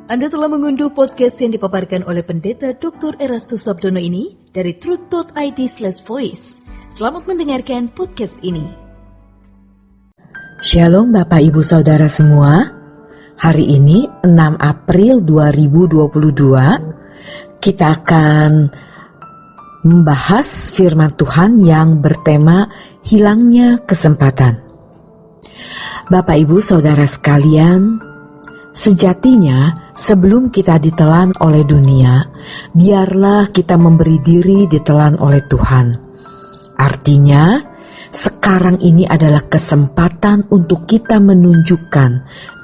Anda telah mengunduh podcast yang dipaparkan oleh Pendeta Dr. Erastus Sabdono ini dari truth.id/voice. Selamat mendengarkan podcast ini. Shalom Bapak Ibu Saudara semua. Hari ini 6 April 2022 kita akan membahas firman Tuhan yang bertema hilangnya kesempatan. Bapak Ibu Saudara sekalian, sejatinya sebelum kita ditelan oleh dunia, biarlah kita memberi diri ditelan oleh Tuhan. Artinya, sekarang ini adalah kesempatan untuk kita menunjukkan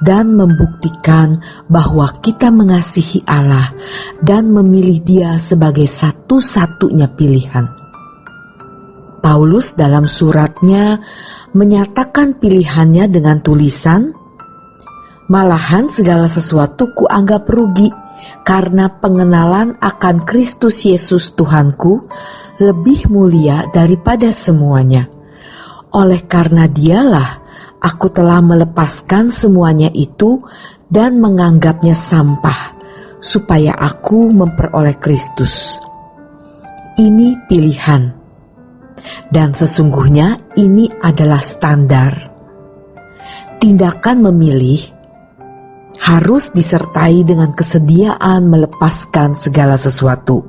dan membuktikan bahwa kita mengasihi Allah dan memilih Dia sebagai satu-satunya pilihan. Paulus dalam suratnya menyatakan pilihannya dengan tulisan, "Malahan segala sesuatu kuanggap rugi, karena pengenalan akan Kristus Yesus Tuhanku lebih mulia daripada semuanya. Oleh karena Dialah aku telah melepaskan semuanya itu dan menganggapnya sampah, supaya aku memperoleh Kristus." Ini pilihan. Dan sesungguhnya ini adalah standar. Tindakan memilih harus disertai dengan kesediaan melepaskan segala sesuatu.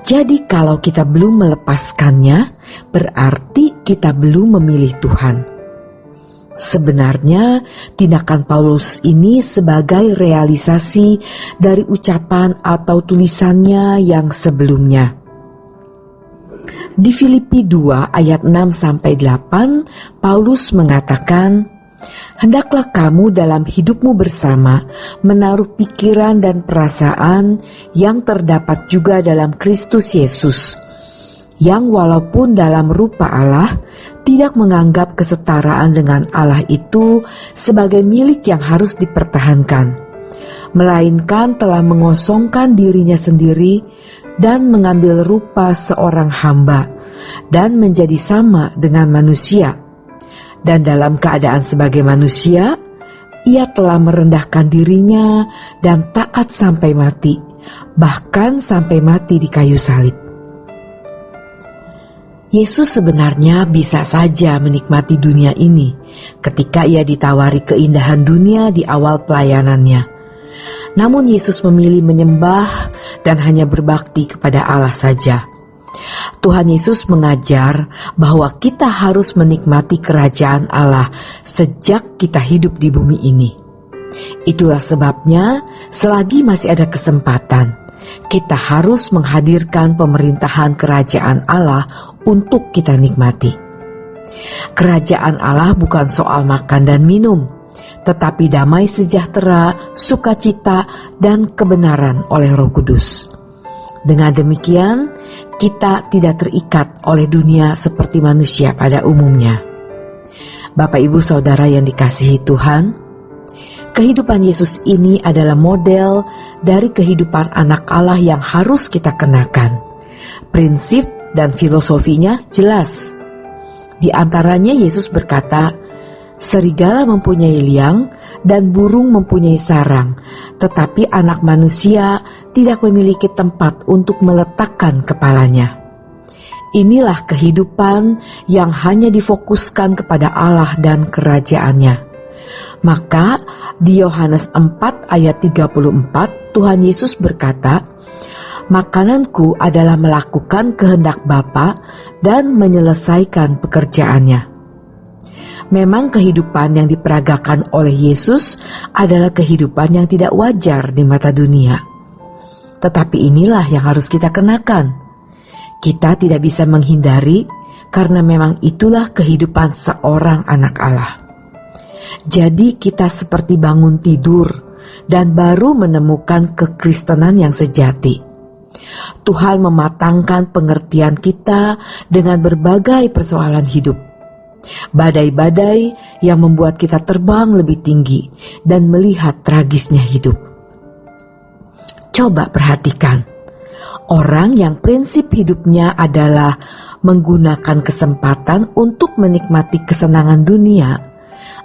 Jadi kalau kita belum melepaskannya, berarti kita belum memilih Tuhan. Sebenarnya tindakan Paulus ini sebagai realisasi dari ucapan atau tulisannya yang sebelumnya. Di Filipi 2 ayat 6-8, Paulus mengatakan, "Hendaklah kamu dalam hidupmu bersama menaruh pikiran dan perasaan yang terdapat juga dalam Kristus Yesus, yang walaupun dalam rupa Allah, tidak menganggap kesetaraan dengan Allah itu sebagai milik yang harus dipertahankan, melainkan telah mengosongkan dirinya sendiri dan mengambil rupa seorang hamba dan menjadi sama dengan manusia. Dan dalam keadaan sebagai manusia, ia telah merendahkan dirinya dan taat sampai mati, bahkan sampai mati di kayu salib." Yesus sebenarnya bisa saja menikmati dunia ini ketika ia ditawari keindahan dunia di awal pelayanannya. Namun Yesus memilih menyembah dan hanya berbakti kepada Allah saja. Tuhan Yesus mengajar bahwa kita harus menikmati kerajaan Allah sejak kita hidup di bumi ini. Itulah sebabnya selagi masih ada kesempatan, kita harus menghadirkan pemerintahan kerajaan Allah untuk kita nikmati. Kerajaan Allah bukan soal makan dan minum, tetapi damai sejahtera, sukacita, dan kebenaran oleh Roh Kudus. Dengan demikian, kita tidak terikat oleh dunia seperti manusia pada umumnya. Bapak Ibu Saudara yang dikasihi Tuhan, kehidupan Yesus ini adalah model dari kehidupan anak Allah yang harus kita kenakan. Prinsip dan filosofinya jelas. Di antaranya Yesus berkata, "Serigala mempunyai liang dan burung mempunyai sarang, tetapi anak manusia tidak memiliki tempat untuk meletakkan kepalanya." Inilah kehidupan yang hanya difokuskan kepada Allah dan kerajaannya. Maka di Yohanes 4 ayat 34 Tuhan Yesus berkata, "Makananku adalah melakukan kehendak Bapa dan menyelesaikan pekerjaannya." Memang kehidupan yang diperagakan oleh Yesus adalah kehidupan yang tidak wajar di mata dunia. Tetapi inilah yang harus kita kenakan. Kita tidak bisa menghindari karena memang itulah kehidupan seorang anak Allah. Jadi kita seperti bangun tidur dan baru menemukan kekristenan yang sejati. Tuhan mematangkan pengertian kita dengan berbagai persoalan hidup. Badai-badai yang membuat kita terbang lebih tinggi dan melihat tragisnya hidup. Coba perhatikan, orang yang prinsip hidupnya adalah menggunakan kesempatan untuk menikmati kesenangan dunia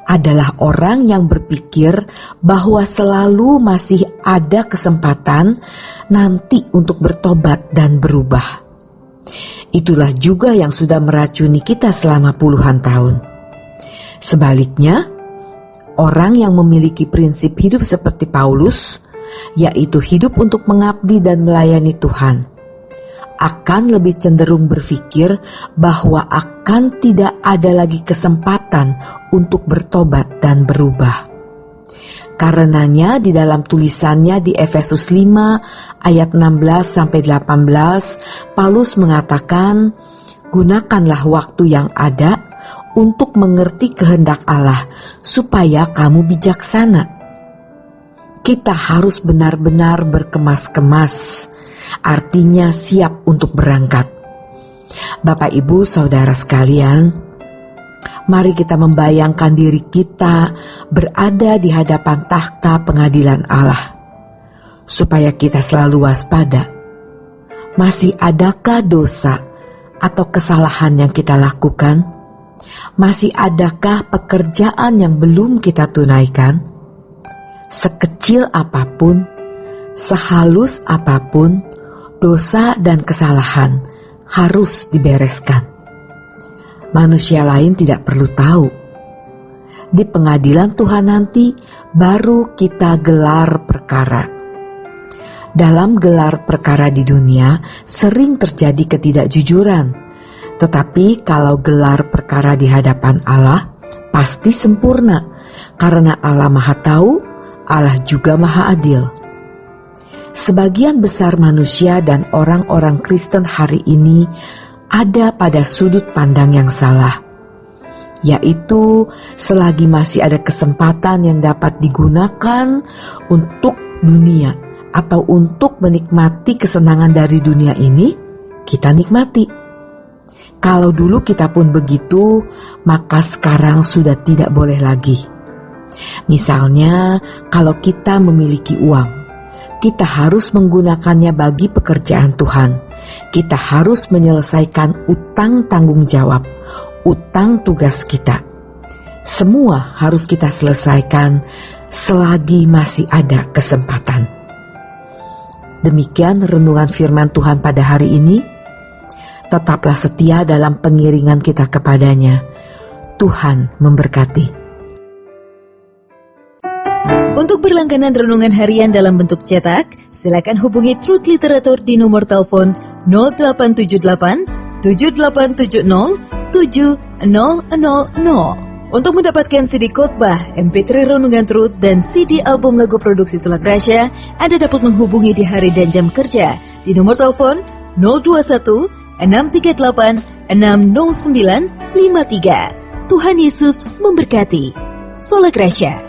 adalah orang yang berpikir bahwa selalu masih ada kesempatan nanti untuk bertobat dan berubah. Itulah juga yang sudah meracuni kita selama puluhan tahun. Sebaliknya, orang yang memiliki prinsip hidup seperti Paulus, yaitu hidup untuk mengabdi dan melayani Tuhan, akan lebih cenderung berpikir bahwa akan tidak ada lagi kesempatan untuk bertobat dan berubah. Karenanya di dalam tulisannya di Efesus 5 ayat 16-18, Paulus mengatakan, "Gunakanlah waktu yang ada untuk mengerti kehendak Allah supaya kamu bijaksana." Kita harus benar-benar berkemas-kemas, artinya siap untuk berangkat. Bapak, Ibu, Saudara sekalian, mari kita membayangkan diri kita berada di hadapan takhta pengadilan Allah, supaya kita selalu waspada. Masih adakah dosa atau kesalahan yang kita lakukan? Masih adakah pekerjaan yang belum kita tunaikan? Sekecil apapun, sehalus apapun, dosa dan kesalahan harus dibereskan. Manusia lain tidak perlu tahu. Di pengadilan Tuhan nanti baru kita gelar perkara. Dalam gelar perkara di dunia sering terjadi ketidakjujuran, tetapi kalau gelar perkara di hadapan Allah pasti sempurna, karena Allah Maha Tahu, Allah juga Maha Adil. Sebagian besar manusia dan orang-orang Kristen hari ini ada pada sudut pandang yang salah, yaitu selagi masih ada kesempatan yang dapat digunakan untuk dunia atau untuk menikmati kesenangan dari dunia ini, kita nikmati. Kalau dulu kita pun begitu, maka sekarang sudah tidak boleh lagi. Misalnya, kalau kita memiliki uang, kita harus menggunakannya bagi pekerjaan Tuhan. Kita harus menyelesaikan utang tanggung jawab, utang tugas kita. Semua harus kita selesaikan selagi masih ada kesempatan. Demikian renungan firman Tuhan pada hari ini. Tetaplah setia dalam pengiringan kita kepadanya. Tuhan memberkati. Untuk berlangganan renungan harian dalam bentuk cetak, silakan hubungi Truth Literatur di nomor telepon 0878 7870 7000. Untuk mendapatkan CD khotbah, MP3 renungan Truth, dan CD album lagu produksi Sola Gracia, Anda dapat menghubungi di hari dan jam kerja di nomor telepon 021 638 60953. Tuhan Yesus memberkati. Sola Gracia.